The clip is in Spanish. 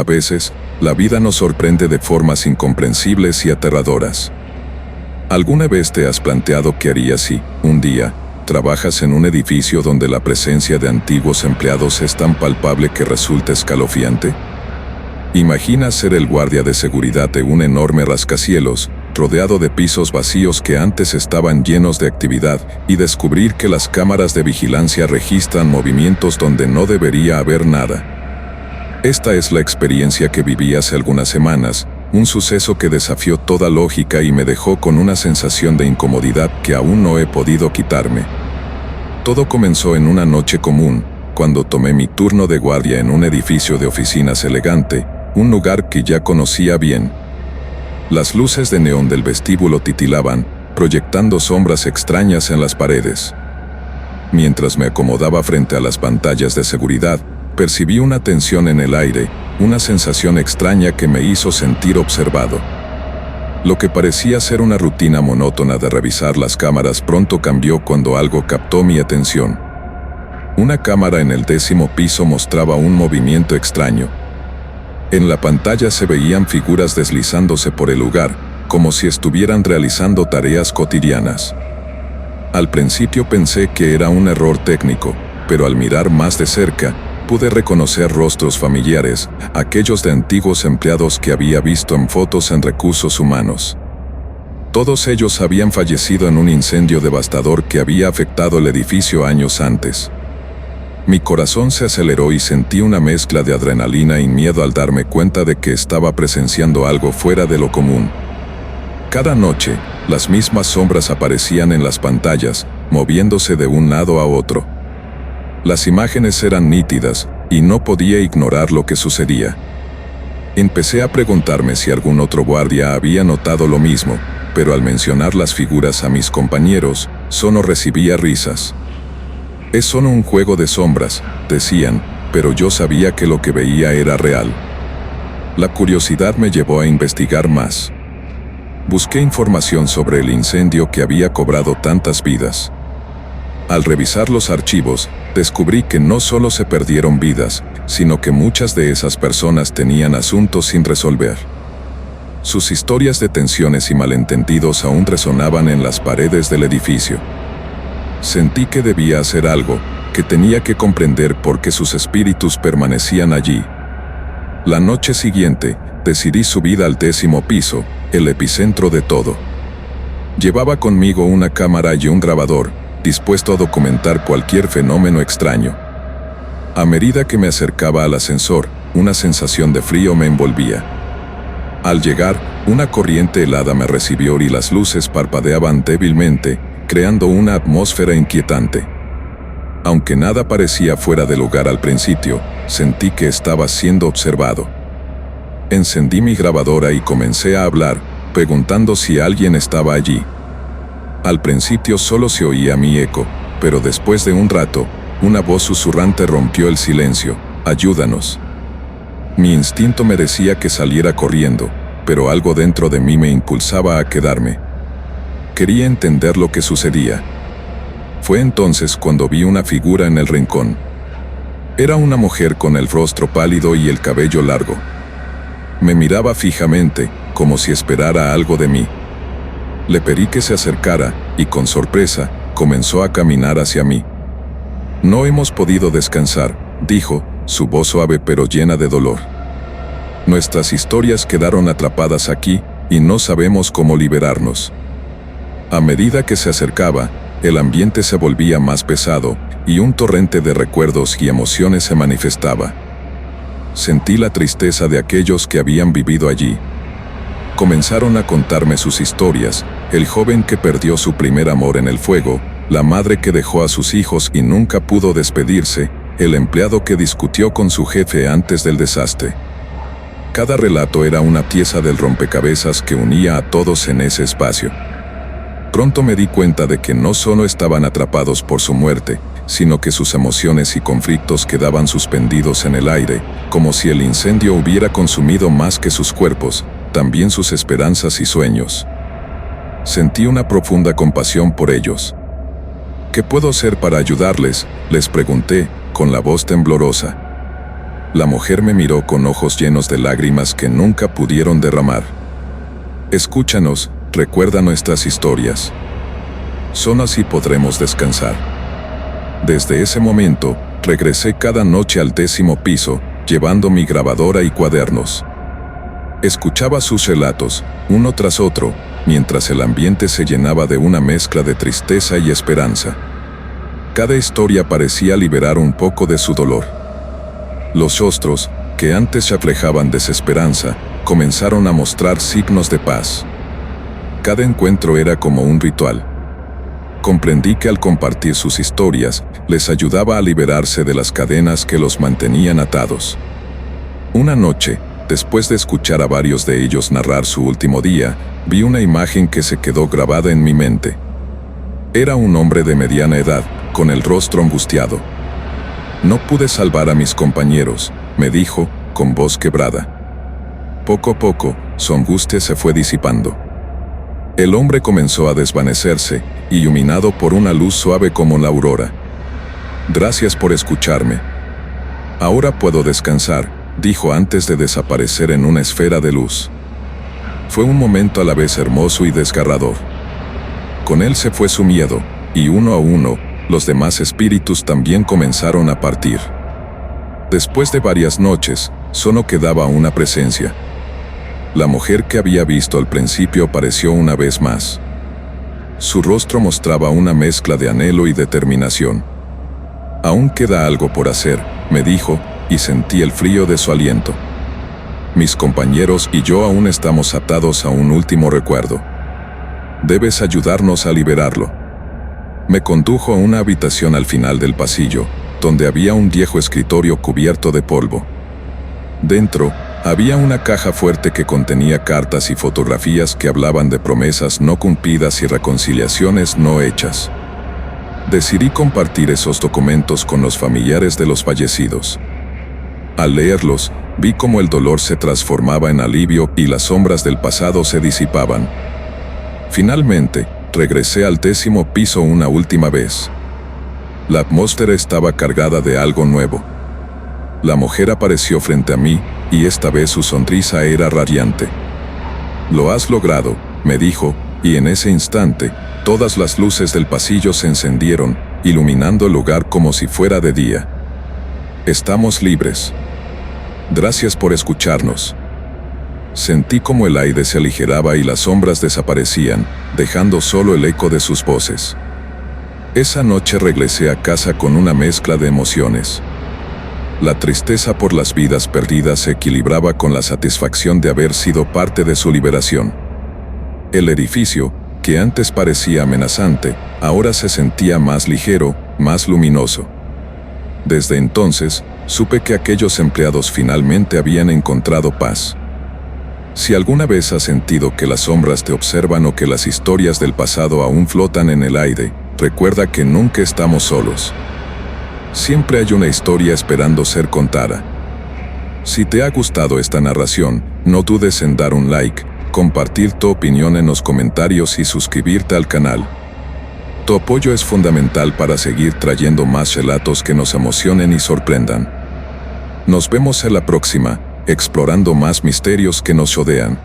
A veces, la vida nos sorprende de formas incomprensibles y aterradoras. ¿Alguna vez te has planteado qué harías si, un día, trabajas en un edificio donde la presencia de antiguos empleados es tan palpable que resulta escalofriante? Imagina ser el guardia de seguridad de un enorme rascacielos, rodeado de pisos vacíos que antes estaban llenos de actividad, y descubrir que las cámaras de vigilancia registran movimientos donde no debería haber nada. Esta es la experiencia que viví hace algunas semanas, un suceso que desafió toda lógica y me dejó con una sensación de incomodidad que aún no he podido quitarme. Todo comenzó en una noche común, cuando tomé mi turno de guardia en un edificio de oficinas elegante, un lugar que ya conocía bien. Las luces de neón del vestíbulo titilaban, proyectando sombras extrañas en las paredes. Mientras me acomodaba frente a las pantallas de seguridad, percibí una tensión en el aire, una sensación extraña que me hizo sentir observado. Lo que parecía ser una rutina monótona de revisar las cámaras pronto cambió cuando algo captó mi atención. Una cámara en el 10º piso mostraba un movimiento extraño. En la pantalla se veían figuras deslizándose por el lugar, como si estuvieran realizando tareas cotidianas. Al principio pensé que era un error técnico, pero al mirar más de cerca, pude reconocer rostros familiares, aquellos de antiguos empleados que había visto en fotos en Recursos Humanos. Todos ellos habían fallecido en un incendio devastador que había afectado el edificio años antes. Mi corazón se aceleró y sentí una mezcla de adrenalina y miedo al darme cuenta de que estaba presenciando algo fuera de lo común. Cada noche, las mismas sombras aparecían en las pantallas, moviéndose de un lado a otro. Las imágenes eran nítidas, y no podía ignorar lo que sucedía. Empecé a preguntarme si algún otro guardia había notado lo mismo, pero al mencionar las figuras a mis compañeros, solo recibía risas. «Es solo un juego de sombras», decían, pero yo sabía que lo que veía era real. La curiosidad me llevó a investigar más. Busqué información sobre el incendio que había cobrado tantas vidas. Al revisar los archivos, descubrí que no solo se perdieron vidas, sino que muchas de esas personas tenían asuntos sin resolver. Sus historias de tensiones y malentendidos aún resonaban en las paredes del edificio. Sentí que debía hacer algo, que tenía que comprender por qué sus espíritus permanecían allí. La noche siguiente, decidí subir al 10º piso, el epicentro de todo. Llevaba conmigo una cámara y un grabador, dispuesto a documentar cualquier fenómeno extraño. A medida que me acercaba al ascensor, una sensación de frío me envolvía. Al llegar, una corriente helada me recibió y las luces parpadeaban débilmente, creando una atmósfera inquietante. Aunque nada parecía fuera de lugar al principio, sentí que estaba siendo observado. Encendí mi grabadora y comencé a hablar, preguntando si alguien estaba allí. Al principio solo se oía mi eco, pero después de un rato, una voz susurrante rompió el silencio: «Ayúdanos». Mi instinto me decía que saliera corriendo, pero algo dentro de mí me impulsaba a quedarme. Quería entender lo que sucedía. Fue entonces cuando vi una figura en el rincón. Era una mujer con el rostro pálido y el cabello largo. Me miraba fijamente, como si esperara algo de mí. Le pedí que se acercara, y con sorpresa, comenzó a caminar hacia mí. «No hemos podido descansar», dijo, su voz suave pero llena de dolor. «Nuestras historias quedaron atrapadas aquí, y no sabemos cómo liberarnos». A medida que se acercaba, el ambiente se volvía más pesado, y un torrente de recuerdos y emociones se manifestaba. Sentí la tristeza de aquellos que habían vivido allí. Comenzaron a contarme sus historias: el joven que perdió su primer amor en el fuego, la madre que dejó a sus hijos y nunca pudo despedirse, el empleado que discutió con su jefe antes del desastre. Cada relato era una pieza del rompecabezas que unía a todos en ese espacio. Pronto me di cuenta de que no solo estaban atrapados por su muerte, sino que sus emociones y conflictos quedaban suspendidos en el aire, como si el incendio hubiera consumido más que sus cuerpos, también sus esperanzas y sueños. Sentí una profunda compasión por ellos. «¿Qué puedo hacer para ayudarles?», les pregunté, con la voz temblorosa. La mujer me miró con ojos llenos de lágrimas que nunca pudieron derramar. Escúchanos, recuerda nuestras historias. Solo así podremos descansar. Desde ese momento, regresé cada noche al 10º piso, llevando mi grabadora y cuadernos. Escuchaba sus relatos, uno tras otro, mientras el ambiente se llenaba de una mezcla de tristeza y esperanza. Cada historia parecía liberar un poco de su dolor. Los rostros, que antes reflejaban desesperanza, comenzaron a mostrar signos de paz. Cada encuentro era como un ritual. Comprendí que al compartir sus historias, les ayudaba a liberarse de las cadenas que los mantenían atados. Una noche, después de escuchar a varios de ellos narrar su último día, vi una imagen que se quedó grabada en mi mente. Era un hombre de mediana edad, con el rostro angustiado. «No pude salvar a mis compañeros», me dijo, con voz quebrada. Poco a poco, su angustia se fue disipando. El hombre comenzó a desvanecerse, iluminado por una luz suave como la aurora. «Gracias por escucharme. Ahora puedo descansar», dijo antes de desaparecer en una esfera de luz. Fue un momento a la vez hermoso y desgarrador. Con él se fue su miedo, y uno a uno, los demás espíritus también comenzaron a partir. Después de varias noches, solo quedaba una presencia. La mujer que había visto al principio apareció una vez más. Su rostro mostraba una mezcla de anhelo y determinación. «Aún queda algo por hacer», me dijo, y sentí el frío de su aliento. «Mis compañeros y yo aún estamos atados a un último recuerdo. Debes ayudarnos a liberarlo». Me condujo a una habitación al final del pasillo, donde había un viejo escritorio cubierto de polvo. Dentro, había una caja fuerte que contenía cartas y fotografías que hablaban de promesas no cumplidas y reconciliaciones no hechas. Decidí compartir esos documentos con los familiares de los fallecidos. Al leerlos, vi cómo el dolor se transformaba en alivio y las sombras del pasado se disipaban. Finalmente, regresé al 10º piso una última vez. La atmósfera estaba cargada de algo nuevo. La mujer apareció frente a mí, y esta vez su sonrisa era radiante. «Lo has logrado», me dijo, y en ese instante, todas las luces del pasillo se encendieron, iluminando el lugar como si fuera de día. «Estamos libres. Gracias por escucharnos». Sentí como el aire se aligeraba y las sombras desaparecían, dejando solo el eco de sus voces. Esa noche regresé a casa con una mezcla de emociones. La tristeza por las vidas perdidas se equilibraba con la satisfacción de haber sido parte de su liberación. El edificio, que antes parecía amenazante, ahora se sentía más ligero, más luminoso. Desde entonces, supe que aquellos empleados finalmente habían encontrado paz. Si alguna vez has sentido que las sombras te observan o que las historias del pasado aún flotan en el aire, recuerda que nunca estamos solos. Siempre hay una historia esperando ser contada. Si te ha gustado esta narración, no dudes en dar un like, compartir tu opinión en los comentarios y suscribirte al canal. Tu apoyo es fundamental para seguir trayendo más relatos que nos emocionen y sorprendan. Nos vemos en la próxima, explorando más misterios que nos rodean.